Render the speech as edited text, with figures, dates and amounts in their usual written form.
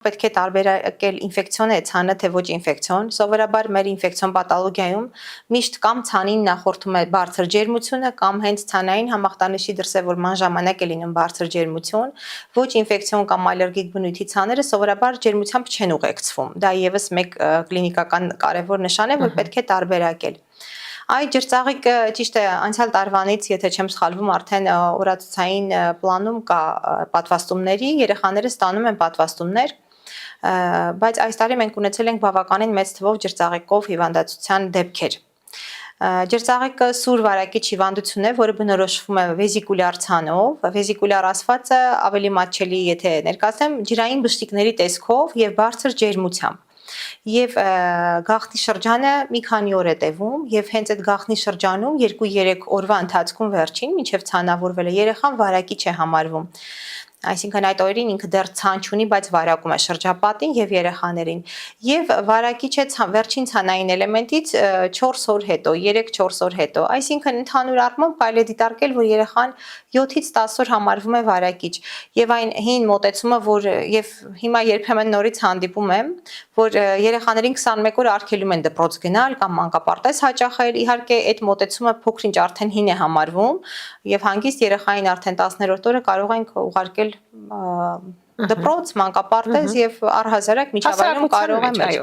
Պետք է տարբերակել ինֆեկցիոն է ցանը, թե ոչ ինֆեկցիոն։ Սովորաբար մեր ինֆեկցիոն պաթոլոգիայում միշտ կամ ցանին նախորդում է բարձր ջերմությունը, կամ հենց ցանային համախտանիշի դրսևորման ժամանակ է լինում բարձր ջերմություն։ Ոչ ինֆեկցիոն կամ ալերգիկ բնույթի ցաները սովորաբար ջերմությամբ չեն ուղեկցվում։ Դա եւս մեկ կլինիկական կարևոր նշան է, որ պետք է տարբերակել։ Այ ջրծաղիկը ճիշտ է, անցյալ տարվանից, եթե չեմ սխալվում, արդեն օրացուցային պլանում կա պատվաստումների, երեխաները ստանում են պատվաստումներ, բայց այս տարի մենք ունեցել ենք բավականին մեծ թվով ջրծաղիկով հիվանդացության դեպքեր։ Ջրծաղիկը սուր վարակիչ հիվանդություն է, որը բնորոշվում է վեզիկուլյար ցանով, վեզիկուլյար ասվածը ավելի մատչելի, եթե ներկայացնեմ, ջրային բշտիկների տեսքով եւ բարձր ջերմությամբ։ Եվ գաղտնի շրջանը մի քանի օր է տևում եւ հենց այդ գաղտնի շրջանում 2-3 օրվա ընթացքում վերջին մինչեւ ցանավորվելը երեխան վարակիչ է համարվում։ Այսինքն այդ օրերին ինքը դեռ ցան չունի, բայց վարակում է շրջապատին եւ երեխաներին։ Եվ վարակիչ է վերջին ցանային էլեմենտից 4 օր հետո, 3-4 օր հետո։ Այսինքն ընդհանուր առմամբ կարելի է դիտարկել, որ երեխան 7-ից 10 օր համարվում է վարակիչ։ Եվ այն հին մոտեցումը, որ եւ հիմա երբեմն նորից հանդիպում եմ, որ երեխաներին 21 օր արգելում են դպրոց գնալ կամ մանկապարտեզ հաճախել, իհարկե այդ մոտեցումը փոքրինչ արդեն հին է համարվում եւ հանգիստ երեխային արդեն 10-րդ օրը կարող ենք ուղարկել դպրոց, մանկապարտեզ եւ առհասարակ միջավայրում կարող է